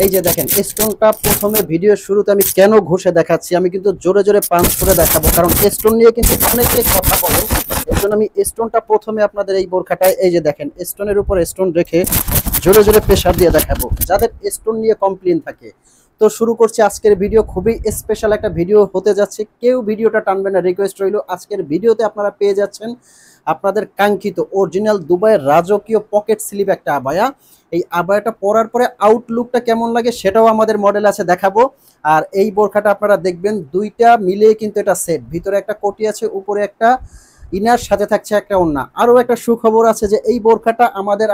এই যে দেখেন স্টোনটা প্রথমে ভিডিওর শুরুতে আমি কেন ঘষে দেখাচ্ছি, আমি কিন্তু জোরে জোরে পাঞ্চ করে দেখাবো, কারণ স্টোন নিয়ে কিন্তু অনেকেই কথা বলেন। এর জন্য আমি স্টোনটা প্রথমে আপনাদের এই বোরখাটায় এই যে দেখেন স্টোনের উপর স্টোন রেখে জোরে জোরে প্রেসার দিয়ে দেখাবো, যাদের স্টোন নিয়ে কমপ্লেইন থাকে। তো শুরু করছি আজকের ভিডিও। খুবই স্পেশাল একটা ভিডিও হতে যাচ্ছে, কেউ ভিডিওটা টানবে না, রিকোয়েস্ট রইল। আজকের ভিডিওতে আপনারা পেয়ে যাচ্ছেন আপনাদের কাঙ্ক্ষিত অরিজিনাল দুবাইয়ের রাজকীয় পকেট স্লিভ একটা আবায়া। এই আবায়াটা পরার পরে আউটলুকটা কেমন লাগে সেটাও আমাদের মডেল আছে, দেখাবো। আর এই বোরখাটা আপনারা দেখবেন দুইটা মিলে কিন্তু এটা সেট, ভিতরে একটা কোটি আছে, উপরে একটা ইনার, সাথে থাকছে একটা ওড়না। আরও একটা সুখবর আছে যে এই বোরখাটা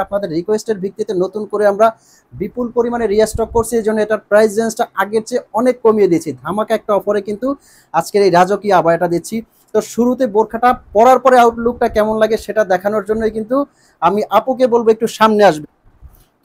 আপনাদের রিকোয়েস্টের ভিত্তিতে নতুন করে আমরা বিপুল পরিমাণে রিস্টক করছি, এই জন্য এটার প্রাইস রেঞ্জটা আগের চেয়ে অনেক কমিয়ে দিচ্ছি। ধামাকা একটা অফারে কিন্তু আজকের এই রাজকীয় আবায়াটা দিচ্ছি। তো শুরুতে বোরখাটা পরার পরে আউটলুকটা কেমন লাগে সেটা দেখানোর জন্যই কিন্তু আমি আপুকে বলবো একটু সামনে আসবে।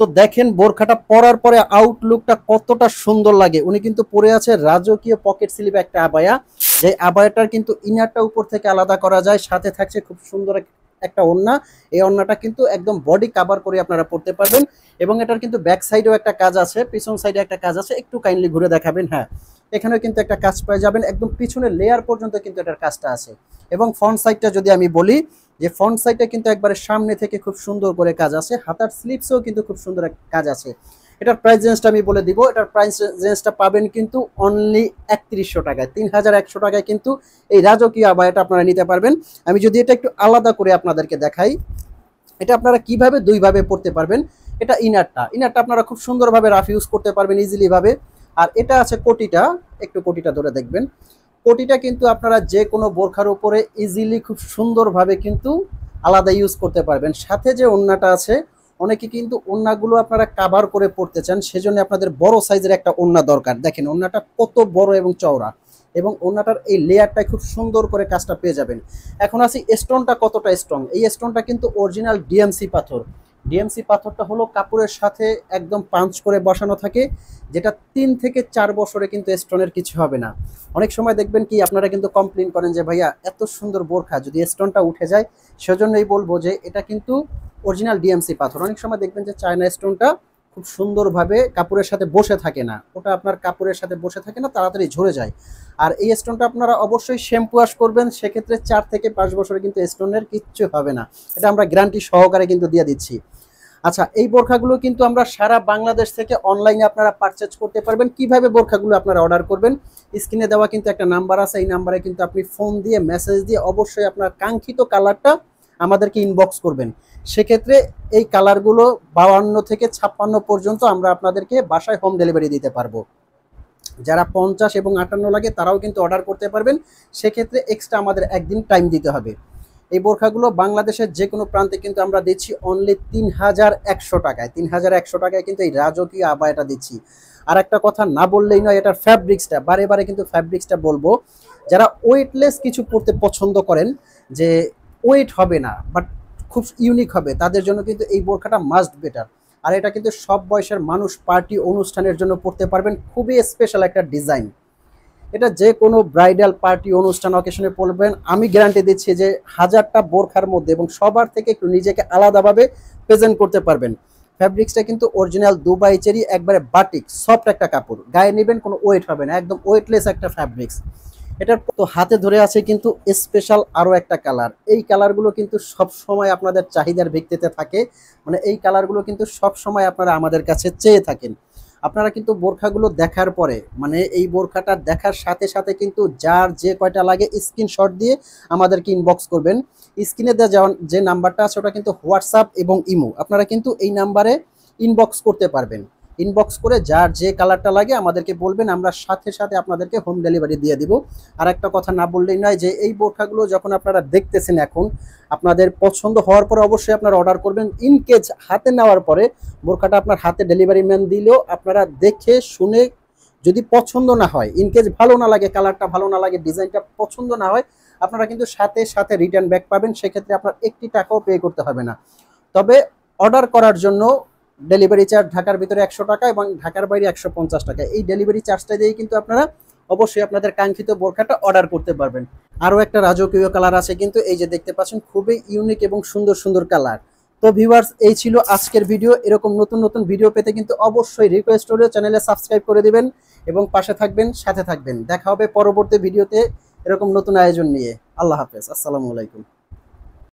তো দেখেন বোরখাটা পরার পরে আউটলুকটা কতটা সুন্দর লাগে। উনি কিন্তু পরে আছে রাজকীয় পকেট স্লিভ একটা আবায়া, যে আবায়াটার কিন্তু ইনারটা উপর থেকে আলাদা করা যায়, সাথে থাকছে খুব সুন্দর একটা ওড়না। এই ওড়নাটা কিন্তু একদম বডি কাভার করে আপনারা পরতে পারবেন, এবং এটার কিন্তু ব্যাক সাইডেও একটা কাজ আছে, পিছন সাইডে একটা কাজ আছে, একটু কাইন্ডলি ঘুরে দেখাবেন। হ্যাঁ, এখানেও কিন্তু একটা কাজ পেয়ে যাবেন, একদম পিছনের লেয়ার পর্যন্ত কিন্তু এটার কাজটা আছে। এবং ফ্রন্ট সাইডটা যদি আমি বলি, যে ফ্রন্ট সাইডটা কিন্তু একবারে সামনে থেকে খুব সুন্দর করে কাজ আছে, হাতার স্লিপসেও কিন্তু খুব সুন্দর কাজ আছে। এটার প্রাইস রেঞ্জটা আমি বলে দিব, এটার প্রাইস রেঞ্জটা পাবেন কিন্তু অনলি 3100 টাকায়, 3100 টাকায় কিন্তু এই রাজকীয় আবায়াটা আপনারা নিতে পারবেন। আমি যদি এটা একটু আলাদা করে আপনাদেরকে দেখাই, এটা আপনারা কিভাবে দুইভাবে পড়তে পারবেন। এটা ইনারটা আপনারা খুব সুন্দরভাবে রাফ ইউজ করতে পারবেন ইজিলি ভাবে। আর এটা আছে কোটিটা, একটু কোটিটা ধরে দেখবেন। কোটিটা কিন্তু আপনারা যে কোনো বোরখার উপরে ইজিলি খুব সুন্দরভাবে কিন্তু আলাদা ইউজ করতে পারবেন। সাথে যে ওড়নাটা আছে, অনেকে কিন্তু ওড়নাগুলো আপনারা কাভার করে পড়তে চান, সেজন্য আপনাদের বড় সাইজের একটা ওড়না দরকার। দেখেন ওড়নাটা কত বড় এবং চওড়া, এবং ওড়নাটার এই লেয়ারটায় খুব সুন্দর করে কাজটা পেয়ে যাবেন। এখন আসি স্টোনটা কতটা স্ট্রং। এই স্টোনটা কিন্তু অরিজিনাল ডিএমসি পাথর। ডিএমসি পাথরটা হলো কাপড়ের সাথে একদম পাঞ্চ করে বসানো থাকে, যেটা 3 থেকে 4 বছরে কিন্তু স্টোনের কিছু হবে না। অনেক সময় দেখবেন কি আপনারা কিন্তু কমপ্লেন করেন যে ভাইয়া এত সুন্দর বোরখা যদি স্টোনটা উঠে যায়, সেজন্যই বলবো যে এটা কিন্তু অরিজিনাল ডিএমসি পাথর। অনেক সময় দেখবেন যে চায়না স্টোনটা খুব সুন্দরভাবে কাপড়ের সাথে বসে থাকে না, ওটা আপনার কাপড়ের সাথে বসে থাকে না, তাড়াতাড়ি ঝরে যায়। আর এই স্টোনটা আপনারা অবশ্যই শ্যাম্পু ওয়াশ করবেন, সেক্ষেত্রে 4 থেকে 5 বছরে কিন্তু স্টোনের কিচ্ছু হবে না, এটা আমরা গ্যারান্টি সহকারে কিন্তু দিয়ে দিচ্ছি। আচ্ছা, এই বোরখাগুলো কিন্তু আমরা সারা বাংলাদেশ থেকে অনলাইনে আপনারা পারচেজ করতে পারবেন। কিভাবে বোরখাগুলো আপনারা অর্ডার করবেন, স্ক্রিনে দেওয়া কিন্তু একটা নাম্বার আছে, এই নাম্বারে কিন্তু আপনি ফোন দিয়ে মেসেজ দিয়ে অবশ্যই আপনার কাঙ্ক্ষিত কালারটা আমাদেরকে ইনবক্স করবেন। সেক্ষেত্রে এই কালারগুলো 52 থেকে 56 পর্যন্ত আমরা আপনাদেরকে বাসায় হোম ডেলিভারি দিতে পারবো। যারা 50 এবং 58 লাগে তারাও কিন্তু অর্ডার করতে পারবেন, সেক্ষেত্রে এক্সট্রা আমাদের একদিন টাইম দিতে হবে। এই বোরখাগুলো বাংলাদেশের যে কোনো প্রান্তে কিন্তু আমরা দিচ্ছি অনলি 3100 টাকায়। 3100 টাকায় কিন্তু এই রাজকীয় আবায়াটা দিচ্ছি। আর একটা কথা না বললেই নয়, এটার ফ্যাব্রিক্সটা, বারে বারে কিন্তু ফ্যাব্রিক্সটা বলবো, যারা ওয়েটলেস কিছু পরতে পছন্দ করেন, যে ওয়েট হবে না বাট খুব ইউনিক হবে, তাদের জন্য কিন্তু এই বোরখাটা মাস্ট বেটার। আর এটা কিন্তু সব বয়সের মানুষ পার্টি অনুষ্ঠানের জন্য পরতে পারবেন, খুবই স্পেশাল একটা ডিজাইন। এটা যে কোনো ব্রাইডাল পার্টি অনুষ্ঠান অকেশনে পরবেন, আমি গ্যারান্টি দিচ্ছি যে 1000টা বোরখার মধ্যে এবং সবার থেকে একটু নিজেকে আলাদাভাবে প্রেজেন্ট করতে পারবেন। ফ্যাব্রিক্সটা কিন্তু অরিজিনাল দুবাই চেরি, একবারে বাটিক সফট একটা কাপড়, গায়ে নেবেন কোনো ওয়েট হবে না, একদম ওয়েটলেস একটা ফ্যাব্রিক্স। এটার তো হাতে ধরে আছে কিন্তু স্পেশাল আরও একটা কালার। এই কালারগুলো কিন্তু সব সময় আপনাদের চাহিদার ভিত্তিতে থাকে, মানে এই কালারগুলো কিন্তু সব সময় আপনারা আমাদের কাছে চেয়ে থাকেন। আপনারা কিন্তু বোরখাগুলো দেখার পরে, মানে এই বোরখাটা দেখার সাথে সাথে কিন্তু যার যে কয়টা লাগে স্ক্রিনশট দিয়ে আমাদেরকে ইনবক্স করবেন। স্ক্রিনে দেওয়া যে নাম্বারটা আছে ওটা কিন্তু হোয়াটসঅ্যাপ এবং ইমো, আপনারা কিন্তু এই নাম্বারে ইনবক্স করতে পারবেন। ইনবক্স করে যার যে কালারটা লাগে আমাদেরকে বলবেন, আমরা সাথে সাথে আপনাদেরকে হোম ডেলিভারি দিয়ে দিব। আর একটা কথা না বললেই নয়, যে এই বোরখাগুলো যখন আপনারা দেখতেছেন এখন, আপনাদের পছন্দ হওয়ার পরে অবশ্যই আপনারা অর্ডার করবেন। ইনকেস হাতে নেওয়ার পরে বোরখাটা আপনার হাতে ডেলিভারি ম্যান দিলেও আপনারা দেখে শুনে, যদি পছন্দ না হয়, ইনকেস ভালো না লাগে, কালারটা ভালো না লাগে, ডিজাইনটা পছন্দ না হয়, আপনারা কিন্তু সাথে সাথে রিটার্ন ব্যাক পাবেন। সেক্ষেত্রে আপনার একটি টাকাও পে করতে হবে না। তবে অর্ডার করার জন্য ডেলিভারি চার্জ ঢাকার ভিতরে 100 টাকা এবং ঢাকার বাইরে 150 টাকা, এই ডেলিভারি চার্জটা দিয়েই কিন্তু আপনারা অবশ্যই আপনাদের কাঙ্ক্ষিত বোরখাটা অর্ডার করতে পারবেন। আরও একটা রাজকীয় কালার আছে কিন্তু, এই যে দেখতে পাচ্ছেন, খুবই ইউনিক এবং সুন্দর সুন্দর কালার। তো ভিউয়ার্স, এই ছিল আজকের ভিডিও। এরকম নতুন নতুন ভিডিও পেতে কিন্তু অবশ্যই রিকোয়েস্ট স্টুডিও চ্যানেলে সাবস্ক্রাইব করে দিবেন এবং পাশে থাকবেন, সাথে থাকবেন। দেখা হবে পরবর্তী ভিডিওতে এরকম নতুন আয়োজন নিয়ে। আল্লাহ হাফেজ, আসসালামু আলাইকুম।